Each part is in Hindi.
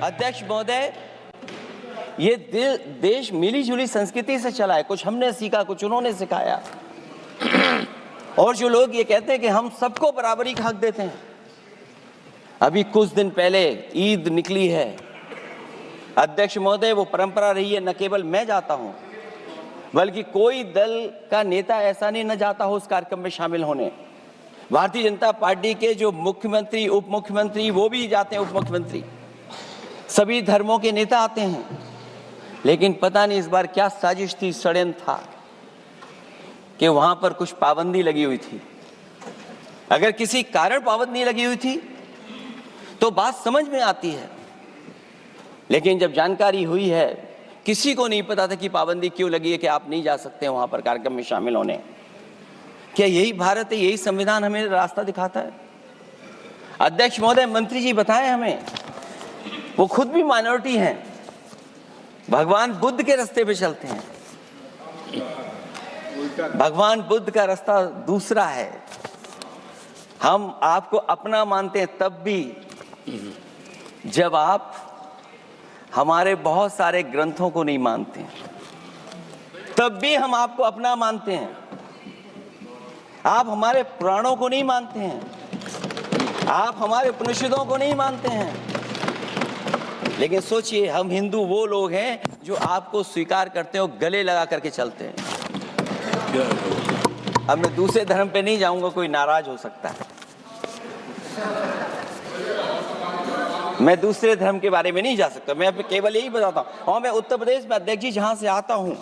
अध्यक्ष महोदय, ये देश मिली जुली संस्कृति से चला है। कुछ हमने सीखा, कुछ उन्होंने सिखाया। और जो लोग ये कहते हैं कि हम सबको बराबरी का हक देते हैं, अभी कुछ दिन पहले ईद निकली है अध्यक्ष महोदय, वो परंपरा रही है, न केवल मैं जाता हूं बल्कि कोई दल का नेता ऐसा नहीं न जाता हो उस कार्यक्रम में शामिल होने। भारतीय जनता पार्टी के जो मुख्यमंत्री, उप मुख्यमंत्री, वो भी जाते हैं, उप मुख्यमंत्री, सभी धर्मों के नेता आते हैं। लेकिन पता नहीं इस बार क्या साजिश थी, षड्यंत्र था कि वहां पर कुछ पाबंदी लगी हुई थी। अगर किसी कारण पाबंदी लगी हुई थी तो बात समझ में आती है, लेकिन जब जानकारी हुई है, किसी को नहीं पता था कि पाबंदी क्यों लगी है कि आप नहीं जा सकते वहां पर कार्यक्रम में शामिल होने। क्या यही भारत है, यही संविधान हमें रास्ता दिखाता है? अध्यक्ष महोदय, मंत्री जी बताएं हमें, वो खुद भी माइनॉरिटी हैं, भगवान बुद्ध के रास्ते पे चलते हैं। भगवान बुद्ध का रास्ता दूसरा है। हम आपको अपना मानते हैं तब भी जब आप हमारे बहुत सारे ग्रंथों को नहीं मानते हैं, तब भी हम आपको अपना मानते हैं। आप हमारे पुराणों को नहीं मानते हैं, आप हमारे उपनिषदों को नहीं मानते हैं। लेकिन सोचिए, हम हिंदू वो लोग हैं जो आपको स्वीकार करते हैं और गले लगा करके चलते हैं। अब मैं दूसरे धर्म पे नहीं जाऊंगा, कोई नाराज हो सकता है। मैं दूसरे धर्म के बारे में नहीं जा सकता, मैं केवल यही बताता हूं। और मैं उत्तर प्रदेश में अध्यक्ष जी जहां से आता हूं,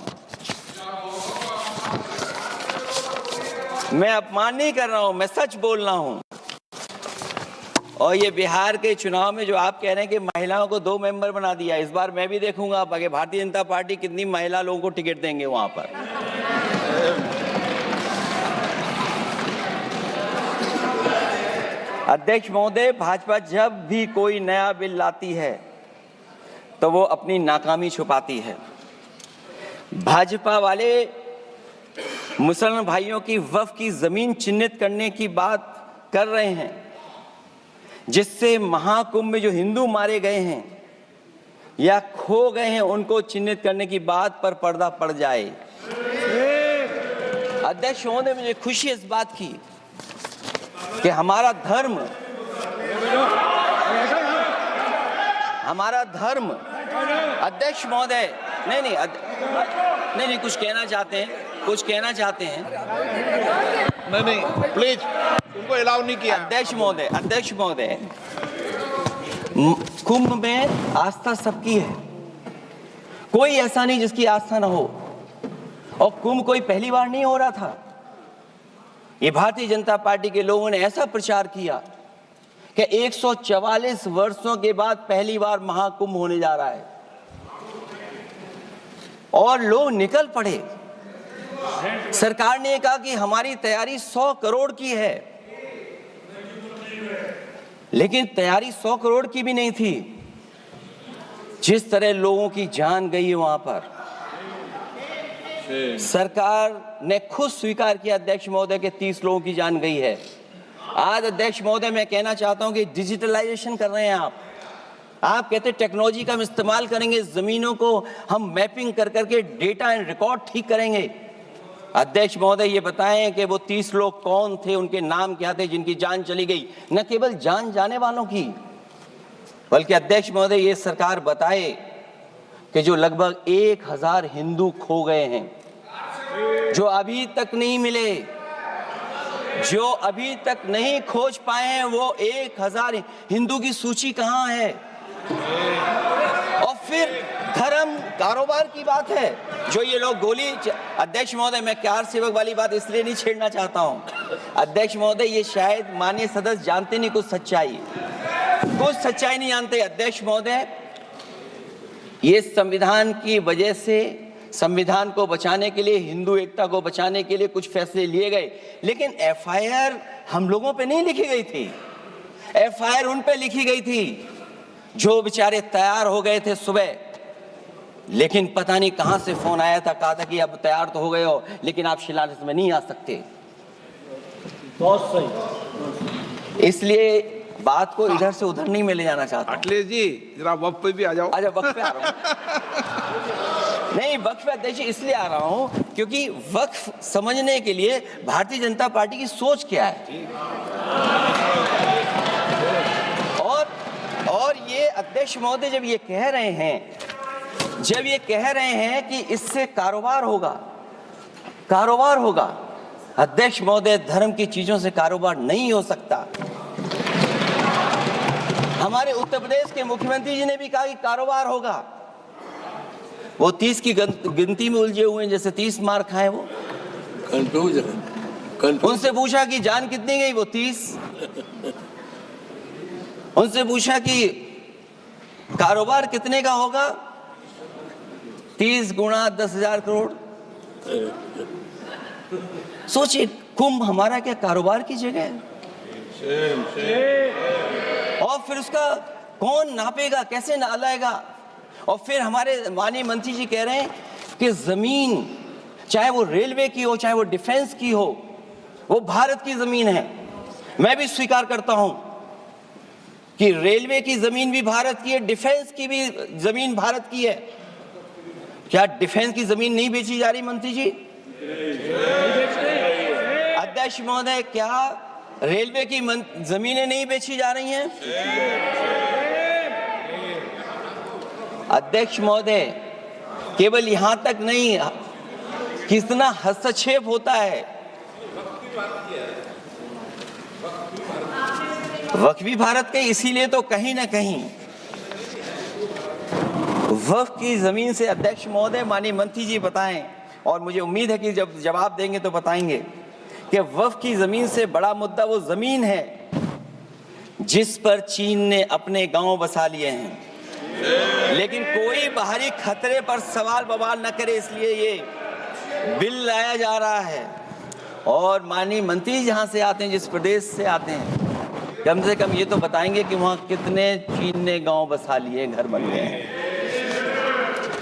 मैं अपमान नहीं कर रहा हूं, मैं सच बोल रहा हूं। और ये बिहार के चुनाव में जो आप कह रहे हैं कि महिलाओं को 2 मेंबर बना दिया, इस बार मैं भी देखूंगा आगे भारतीय जनता पार्टी कितनी महिला लोगों को टिकट देंगे वहां पर। अध्यक्ष महोदय, भाजपा जब भी कोई नया बिल लाती है तो वो अपनी नाकामी छुपाती है। भाजपा वाले मुसलमान भाइयों की वक्फ की जमीन चिन्हित करने की बात कर रहे हैं, जिससे महाकुंभ में जो हिंदू मारे गए हैं या खो गए हैं उनको चिन्हित करने की बात पर पर्दा पड़ जाए। अध्यक्ष महोदय, मुझे खुशी इस बात की कि हमारा धर्म अध्यक्ष महोदय, नहीं कुछ कहना चाहते हैं। नहीं प्लीज, उनको अलाउ नहीं किया। अध्यक्ष महोदय, कुंभ में आस्था सबकी है, कोई ऐसा नहीं जिसकी आस्था ना हो। और कुंभ कोई पहली बार नहीं हो रहा था। ये भारतीय जनता पार्टी के लोगों ने ऐसा प्रचार किया कि 144 वर्षों के बाद पहली बार महाकुंभ होने जा रहा है, और लोग निकल पड़े। सरकार ने कहा कि हमारी तैयारी 100 करोड़ की है, लेकिन तैयारी 100 करोड़ की भी नहीं थी। जिस तरह लोगों की जान गई है वहां पर, सरकार ने खुद स्वीकार किया अध्यक्ष महोदय के 30 लोगों की जान गई है। आज अध्यक्ष महोदय, मैं कहना चाहता हूं कि डिजिटलाइजेशन कर रहे हैं आप कहते टेक्नोलॉजी का हम इस्तेमाल करेंगे, जमीनों को हम मैपिंग कर करके डेटा एंड रिकॉर्ड ठीक करेंगे। अध्यक्ष महोदय, ये बताएं कि वो 30 लोग कौन थे, उनके नाम क्या थे जिनकी जान चली गई? न केवल जान जाने वालों की, बल्कि अध्यक्ष महोदय ये सरकार बताए कि जो लगभग 1000 हिंदू खो गए हैं, जो अभी तक नहीं मिले, जो अभी तक नहीं खोज पाए हैं, वो 1000 हिंदू की सूची कहां है? और फिर धर्म कारोबार की बात है, जो ये लोग गोली। अध्यक्ष महोदय, मैं कार सेवक वाली बात इसलिए नहीं छेड़ना चाहता हूं। अध्यक्ष महोदय, ये शायद माननीय सदस्य जानते नहीं कुछ सच्चाई नहीं जानते। अध्यक्ष महोदय, ये संविधान की वजह से, संविधान को बचाने के लिए, हिंदू एकता को बचाने के लिए कुछ फैसले लिए गए, लेकिन एफआईआर हम लोगों पे नहीं लिखी गई थी। एफआईआर उन पे लिखी गई थी जो बेचारे तैयार हो गए थे सुबह, लेकिन पता नहीं कहां से फोन आया था, कहा था कि अब तैयार तो हो गए हो, लेकिन आप शिलान्यास में नहीं आ सकते। बहुत सही। इसलिए बात को इधर से उधर नहीं में ले जाना चाहता हूं। अखिलेश जी जरा वक्त पे भी आ जाओ। अच्छा, वक्फ पे आ रहा हूं। नहीं, वक्फ पे अध्यक्ष इसलिए आ रहा हूं क्योंकि वक्फ समझने के लिए भारतीय जनता पार्टी की सोच क्या है। और ये अध्यक्ष महोदय जब ये कह रहे हैं कि इससे कारोबार होगा, अध्यक्ष महोदय, धर्म की चीजों से कारोबार नहीं हो सकता। हमारे उत्तर प्रदेश के मुख्यमंत्री जी ने भी कहा कि कारोबार होगा। वो 30 की गिनती में उलझे हुए हैं, जैसे 30 मार खाए वो। कंफ्यूजन। उनसे पूछा कि जान कितनी गई, वो 30। उनसे पूछा कि कारोबार कितने का होगा, 30 गुणा 10,000 करोड़। सोचिए, कुंभ हमारा क्या कारोबार की जगह है? और फिर उसका कौन नापेगा, कैसे नालाएगा? और फिर हमारे माननीय मंत्री जी कह रहे हैं कि जमीन, चाहे वो रेलवे की हो, चाहे वो डिफेंस की हो, वो भारत की जमीन है। मैं भी स्वीकार करता हूं कि रेलवे की जमीन भी भारत की है, डिफेंस की भी जमीन भारत की है। क्या डिफेंस की जमीन नहीं बेची जा रही मंत्री जी? अध्यक्ष महोदय, क्या रेलवे की जमीनें नहीं बेची जा रही हैं? अध्यक्ष महोदय, केवल यहां तक नहीं, कितना हस्तक्षेप होता है। वक्फ भी भारत के, इसीलिए तो कहीं ना कहीं वक्फ की जमीन से, अध्यक्ष महोदय, माननीय मंत्री जी बताएं, और मुझे उम्मीद है कि जब जवाब देंगे तो बताएंगे कि वक्फ की जमीन से बड़ा मुद्दा वो जमीन है जिस पर चीन ने अपने गांव बसा लिए हैं, लेकिन कोई बाहरी खतरे पर सवाल बवाल न करे, इसलिए ये बिल लाया जा रहा है। और माननीय मंत्री जहां से आते हैं, जिस प्रदेश से आते हैं, कम से कम ये तो बताएंगे कि वहां कितने चीन ने गांव बसा लिए, घर बन गए हैं।